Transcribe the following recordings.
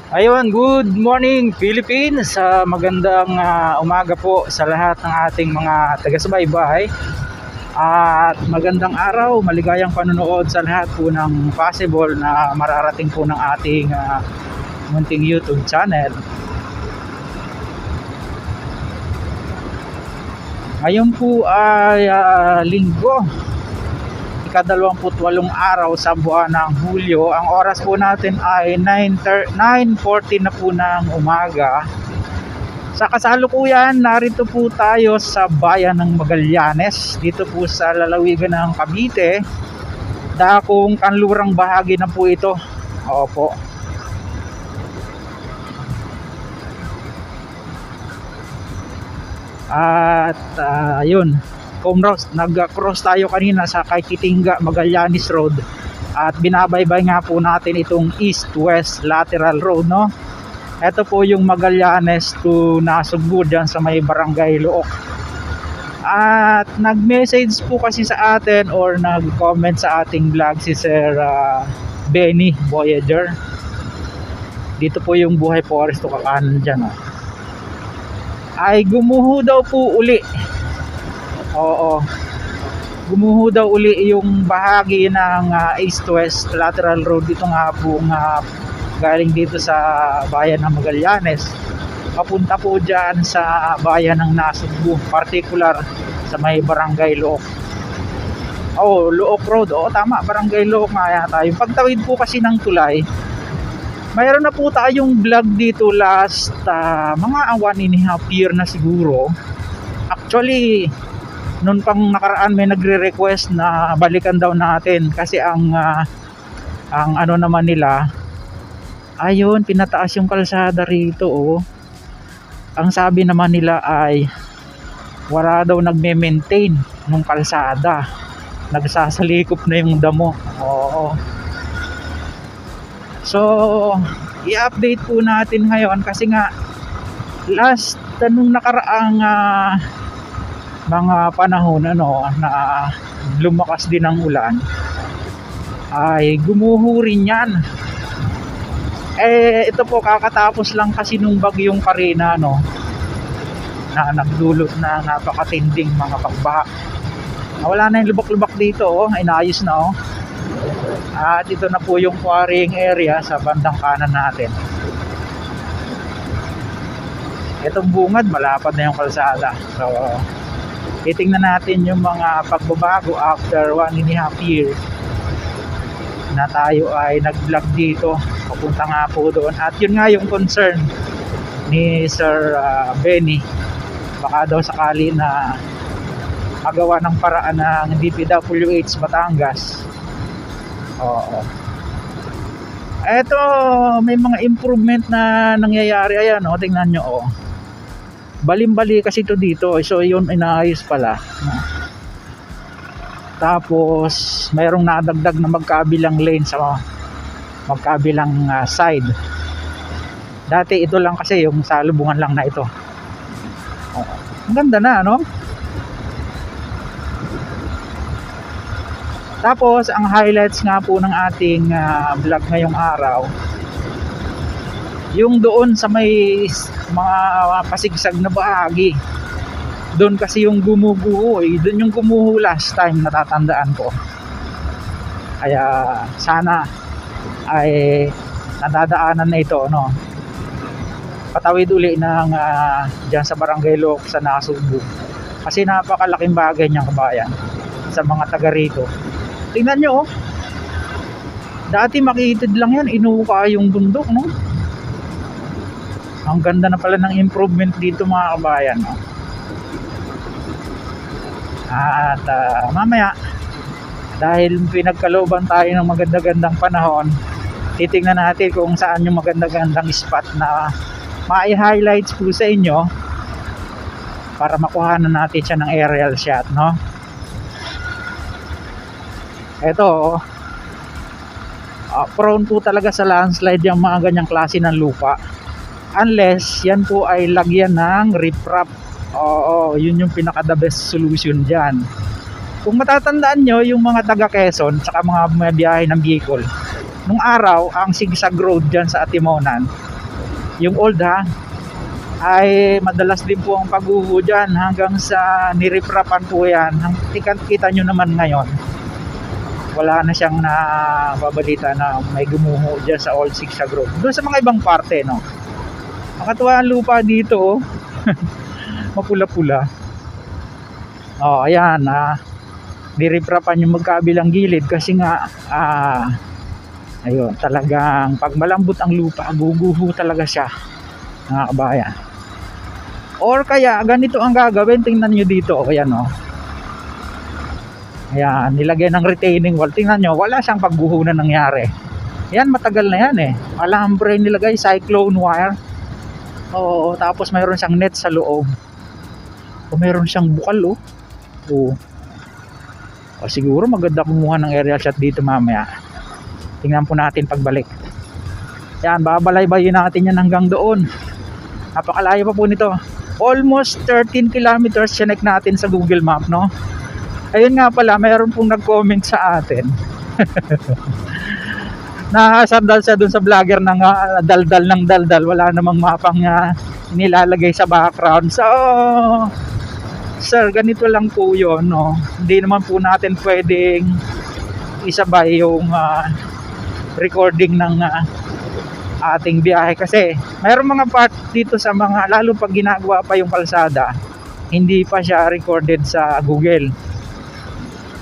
Ayun, good morning Philippines. Magandang umaga po sa lahat ng ating mga taga-subaybay. At magandang araw, maligayang panonood sa lahat po ng possible na mararating po ng ating munting YouTube channel. Ngayon po ay linggo, ika-28 araw sa buwan ng Hulyo. Ang oras po natin ay 9:40 na po ng umaga. Sa kasalukuyan, narito po tayo sa bayan ng Magallanes, dito po sa lalawigan ng Cavite. Dakong kanlurang bahagi na po ito. Opo. At yun, nag-cross tayo kanina sa Kaykitingga Magallanes Road at binabaybay nga po natin itong east-west lateral road, no? Ito po yung Magallanes to Nasugbu dyan sa may Barangay Look. At nag-message po kasi sa atin or nag-comment sa ating vlog si Sir Benny Voyager. Dito po yung Buhay Forest to kakanan dyan, no? Ay gumuho daw po uli. Oo. Gumuho daw uli yung bahagi ng east-west lateral road. Dito nga po galing dito sa bayan ng Magallanes. Papunta po dyan sa bayan ng Nasugbu. Particular sa may Barangay Look. Oh, Look Road. Oo, tama. Barangay Look nga yata. Yung pagtawid po kasi ng tulay, mayroon na po tayong vlog dito last mga 1.5 year na siguro. Actually, noon pang nakaraan may nagre-request na balikan daw natin kasi ang ano naman nila, ayun, pinataas yung kalsada rito, oh. Ang sabi naman nila ay wala daw nagme-maintain ng kalsada, nagsasalikop na yung damo. Oo. So i-update po natin ngayon kasi nga last nung nakaraang mga panahon na lumakas din ang ulan ay gumuho rin yan. Ito po kakatapos lang kasi nung bagyong Karina, na nagdulot na napakatinding mga pagbaha. Wala na yung lubak-lubak dito, inayos na. At ito na po yung quarrying area sa bandang kanan natin. Itong bungad, malapad na yung kalsada. So titingnan natin yung mga pagbabago after 1.5 year na tayo ay nag-vlog dito. Papunta nga po doon. At yun nga yung concern ni Sir Benny. Baka daw sakali na magawa ng paraan ng DPWH Batangas. Oo. Eto, may mga improvement na nangyayari. Ayan, tingnan nyo, Balim-bali kasi ito dito. So yun, inaayos pala. Tapos mayroong nadagdag na magkabilang lane sa magkabilang side. Dati ito lang kasi yung salubungan lang na ito. Ang ganda na, Tapos ang highlights nga po ng ating vlog ngayong araw, yung doon sa may mga pasigsag na bahagi. Doon kasi yung gumuguho, doon yung gumuho last time, natatandaan ko. Kaya sana ay nadadaanan na ito, patawid uli ng dyan sa Barangay Look sa Nasugbu. Kasi napakalaking bagay niyang kabayan sa mga taga rito. Tingnan nyo, dati makitid lang yan, inuuka yung bundok, Ang ganda na pala ng improvement dito, mga kabayan, At mamaya, dahil pinagkalooban tayo ng maganda-gandang panahon, titingnan natin kung saan yung maganda-gandang spot na mai-highlights po sa inyo para makuhanan natin siya ng aerial shot, Ito, prone po talaga sa landslide yung mga ganyang klase ng lupa, unless yan po ay lagyan ng riprap. Yun yung pinaka the best solution dyan. Kung matatandaan nyo, yung mga taga Quezon saka mga biyahe ng Bicol, nung araw ang zigzag road dyan sa Atimonan, Yung old ha, ay madalas din po ang pagguho dyan hanggang sa niriprapan po yan. Kita nyo naman ngayon, wala na siyang nababalita na may gumuho dyan sa Old Sigsag Road. Doon sa mga ibang parte, no? Nakatuwa ang lupa dito, oh. Mapula-pula. Oh, ayan, niriprapan yung magkabilang gilid kasi nga, ayun, talagang pag malambot ang lupa, guguho talaga siya, mga kabayan. Or kaya, ganito ang gagawin, tingnan nyo dito, ayan, oh. Ayan, nilagay ng retaining wall. Tingnan nyo, wala siyang pagguho na nangyari. Yan, matagal na yan eh. Alambre nilagay, cyclone wire. Oo, tapos mayroon siyang net sa loob. O mayroon siyang bukal, oh. Oo. O siguro maganda kumuha ng aerial shot dito mamaya. Tingnan po natin pagbalik. Yan, babalay-bayin natin yan hanggang doon. Napakalayo pa po nito. Almost 13 kilometers, chinek natin sa Google Map, no? Ayun nga pala, mayroon pong nag-comment sa atin. Nakasandal siya dun sa vlogger ng daldal ng daldal. Wala namang mapang nilalagay sa background. So, sir, ganito lang po yun, no? Hindi naman po natin pwedeng isabay yung recording ng ating biyahe. Kasi mayroon mga part dito sa mga, lalo pag ginagawa pa yung kalsada, hindi pa siya recorded sa Google.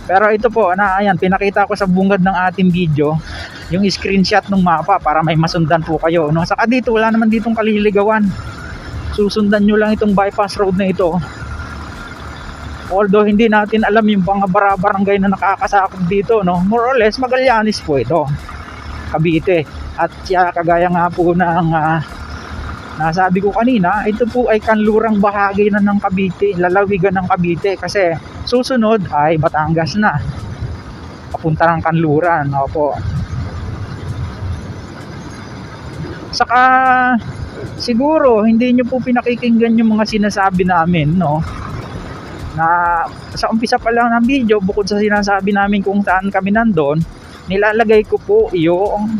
Pero ito po, ayan, pinakita ko sa bungad ng ating video yung screenshot ng mapa para may masundan po kayo, no? Saka dito, wala naman ditong kaliligawan. Susundan nyo lang itong bypass road na ito. Although hindi natin alam yung mga barangay na nakakasakop dito, no? More or less, Magallanes po ito, Cavite. At kagaya nga po ng nasabi ko kanina, ito po ay kanlurang bahagi na ng Cavite, lalawigan ng Cavite, kasi susunod ay Batangas na, papunta ng kanluran. Opo. Saka siguro hindi nyo po pinakikinggan yung mga sinasabi namin, no? Na sa umpisa pa lang ng video, bukod sa sinasabi namin kung saan kami nandun, nilalagay ko po yung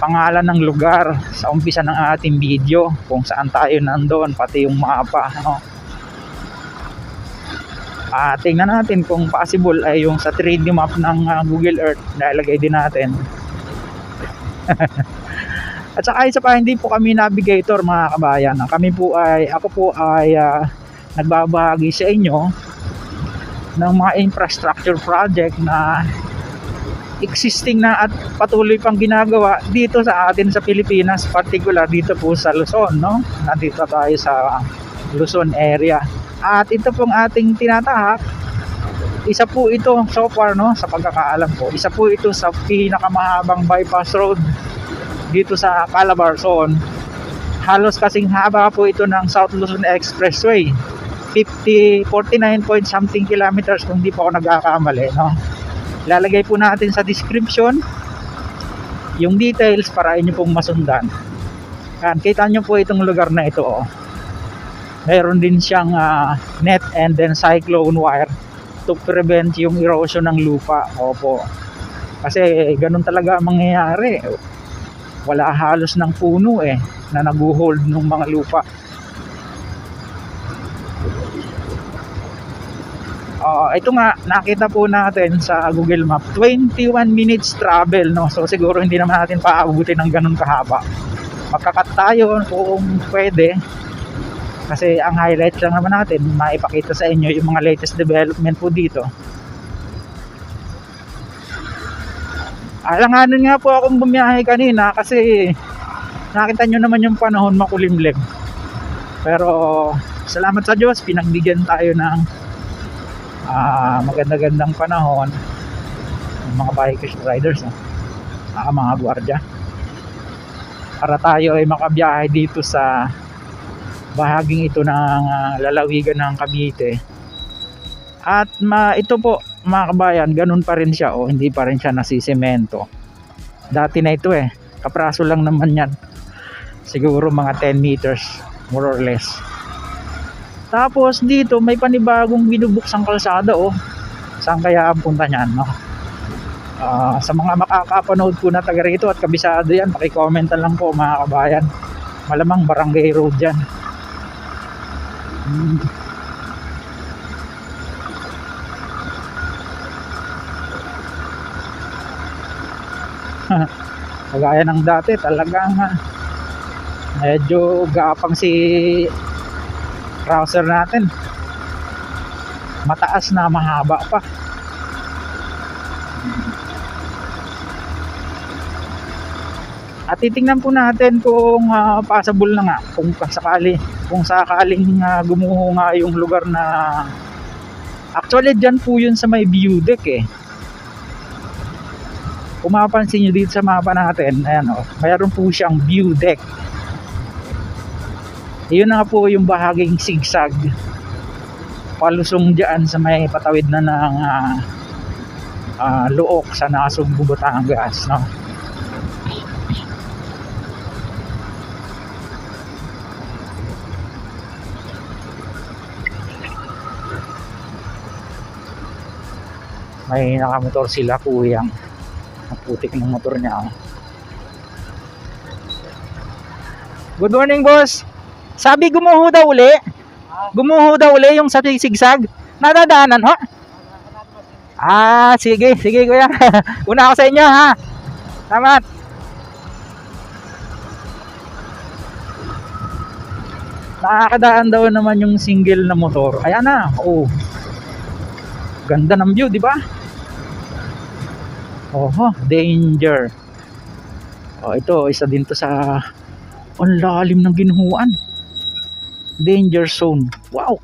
pangalan ng lugar sa umpisa ng ating video, kung saan tayo nandun, pati yung mapa, no? Tingnan natin kung possible ay yung sa 3D map ng Google Earth, nilalagay din natin. At saka isa pa, hindi po kami navigator, mga kabayan. Ako po ay nagbabahagi sa inyo ng mga infrastructure project na existing na at patuloy pang ginagawa dito sa atin sa Pilipinas, particular dito po sa Luzon, no? Nandito tayo sa Luzon area. At ito pong ating tinatahak, isa po ito so far, no, sa pagkakaalam ko, isa po ito sa pinakamahabang bypass road dito sa Calabarzon. Halos kasing haba po ito ng South Luzon Expressway, 49 point something kilometers kung di po ako nagkakamali, no? Lalagay po natin sa description yung details para inyo pong masundan. Yan, kita nyo po itong lugar na ito, oh. Mayroon din siyang net and then cyclone wire to prevent yung erosion ng lupa. Opo. Kasi ganun talaga ang mangyayari. Wala halos ng puno na nag-hold ng mga lupa. Ito nga, nakita po natin sa Google Map, 21 minutes travel, no? So siguro hindi naman natin paabutin ng ganun kahaba. Magkakat tayo kung pwede, kasi ang highlight lang naman natin, maipakita sa inyo yung mga latest development po dito. Alanganin nga po akong bumiyahe kanina kasi nakita nyo naman yung panahon makulimlim. Pero salamat sa Diyos, pinagbigyan tayo ng maganda-gandang panahon ng mga bikers riders, mga gwardiya, para tayo ay makabiyahe dito sa bahaging ito ng lalawigan ng Cavite. At ito po, mga kabayan, ganun pa rin siya, hindi pa rin siya nasisemento. Dati na ito kapraso lang naman yan, siguro mga 10 meters more or less. Tapos dito may panibagong binubuksang kalsada, saan kaya ang punta niyan, no? Sa mga makakapanood po na taga rito at kabisado yan, pakicomment na lang po mga kabayan. Malamang barangay road yan. Kagaya ng dati talagang medyo gapang si browser natin, mataas na mahaba pa. At titingnan po natin kung possible na nga, kung sakaling gumuho nga yung lugar na actually dyan po yun sa may view deck eh. Kung mapapansin nyo dito sa mapa natin, ayan o, mayroon po siyang view deck. Yun na nga po yung bahaging sigsag palusong dyan sa may patawid na ng Luok sa Nasugbu, Batangas, no? May nakamotor sila kuyang, ang putik ng motor niya. Good morning, boss. Sabi gumuho daw uli. Gumuho daw uli yung sa sigsag. Nadadaanan ho? Sige kuya. Una ako sa inyo ha. Salamat. Nakakadaan daw naman yung single na motor. Ayan na. Oh. Ganda ng view, di ba? Danger. Ito isa din to sa ang lalim ng ginuhuan. Danger zone. Wow.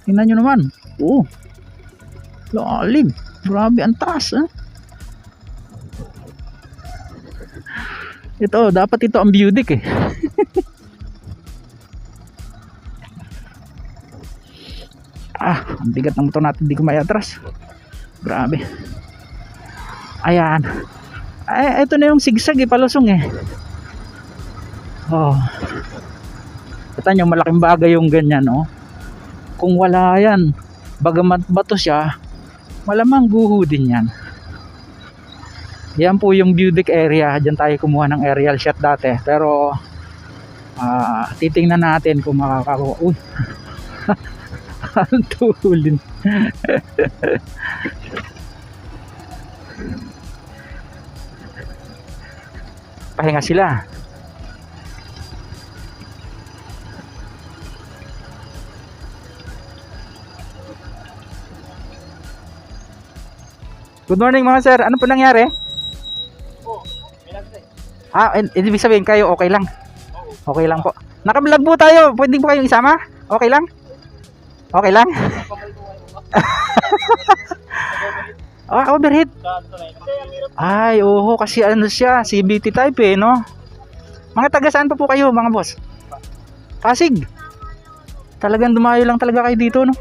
Tingnan nyo naman. Lalim. Grabe ang taas. Ito, dapat ito ang view deck eh. Ang bigat ng motor natin, hindi ko maiatras. Grabe. Ayan. Ito na yung sigsag eh, palusong eh. Kita nyo, malaking bagay yung ganyan, no? Kung wala yan, bagamat bato siya, malamang guho din yan. Yan po yung view deck area. Diyan tayo kumuha ng aerial shot dati. Pero titingnan natin kung makakakuha. Uy. Ang tulin. Pahinga sila. Good morning mga sir. Ano po nangyari? Ibig sabihin kayo okay lang? Okay lang po. Naka-vlog po tayo. Pwede po kayong isama? Okay lang? Okay lang? Overheat. Kasi ano siya, CVT type eh, no? Mga taga saan pa po kayo, mga boss? Pasig. Talagang dumayo lang talaga kayo dito, no?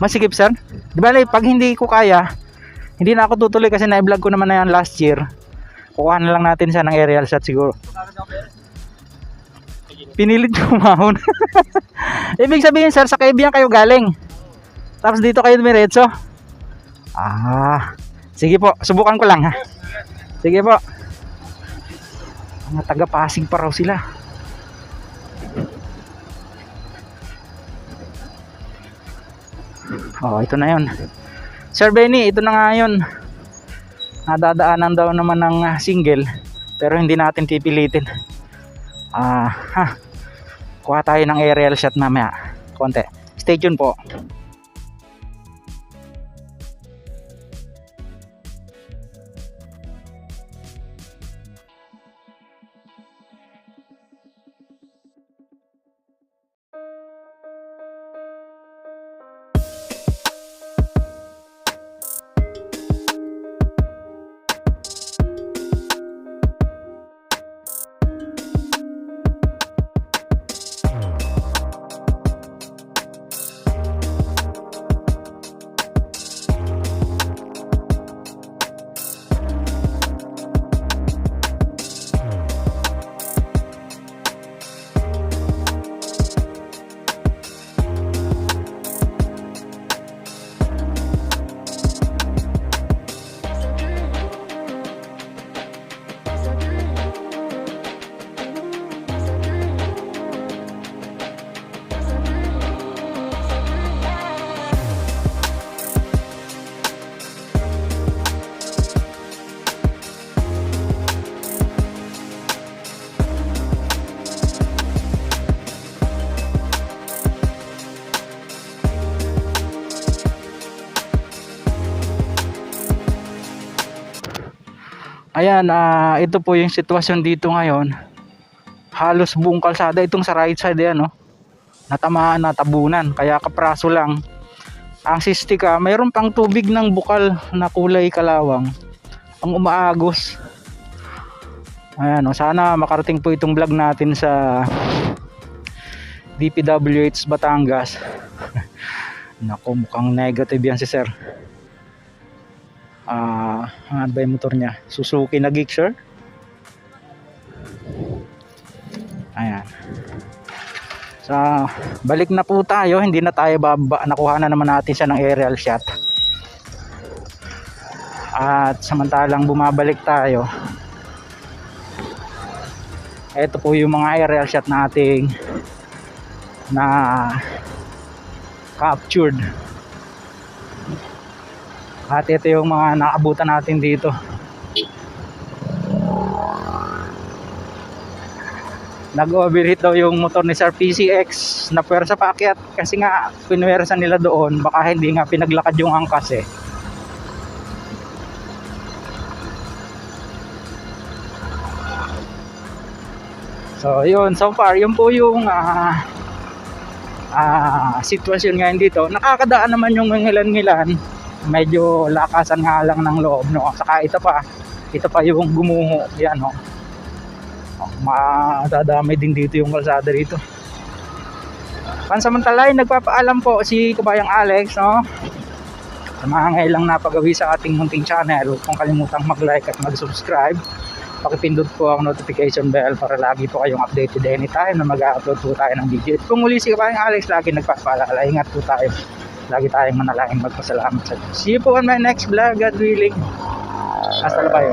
Masikip, sir? Di ba, pag hindi ko kaya, hindi na ako tutuloy kasi na-vlog ko naman na yan last year. Kukuha na lang natin siya ng aerial shot siguro. Pinilit kumahon. Ibig sabihin, sir, sa Kaibigan kayo galing. Tapos dito kayo dumiretso. Sige po, subukan ko lang ha. Sige po. Mga taga Pasig pa raw sila. Ito na yun. Sir Benny, ito na nga yun. Nadadaanan daw naman ng single, pero hindi natin pipilitin. Kuha tayo ng aerial shot mamaya. Konti. Stay tuned po. Ayan, ito po yung sitwasyon dito ngayon. Halos buong kalsada itong sa right side, yan, no? Natamaan, natabunan, kaya kapraso lang. Ang sistika, mayroon pang tubig ng bukal na kulay kalawang ang umaagos. Ayan, no? Sana makarating po itong vlog natin sa DPWH Batangas. Naku, mukhang negative yan si sir. Ano ba yung motor niya? Suzuki na Gixxer. Ayan. So, balik na po tayo. Hindi na tayo baba. Nakuha na naman natin siya ng aerial shot. At samantalang bumabalik tayo, ito po yung mga aerial shot nating na captured. At ito yung mga naabutan natin dito. Nag-overheat daw yung motor ni Sir PCX na pwersa paakyat kasi nga pinwersa nila doon, baka hindi nga pinaglakad yung angkas eh. So yun, so far yun po yung sitwasyon ngayon dito. Nakakadaan naman yung ngilan-ngilan, medyo lakasan nga lang ng loob, no? Saka ito pa yung gumuho, yan, no? Madadamay din dito yung kalsada dito. Pansamantala ay nagpapaalam po si Kabayang Alex, no? Sa mga ngailang napagawi sa ating munting channel, huwag pong kalimutang mag-like at mag-subscribe. Pakipindot po ang notification bell para lagi po kayong updated anytime na mag-upload po tayo ng video. At kung muli si Kabayang Alex, lagi nagpapaalala, ingat po tayo. Lagi tayong manalangin magpasalamat sa Diyos. See you po on my next vlog, God willing. Hasta luego.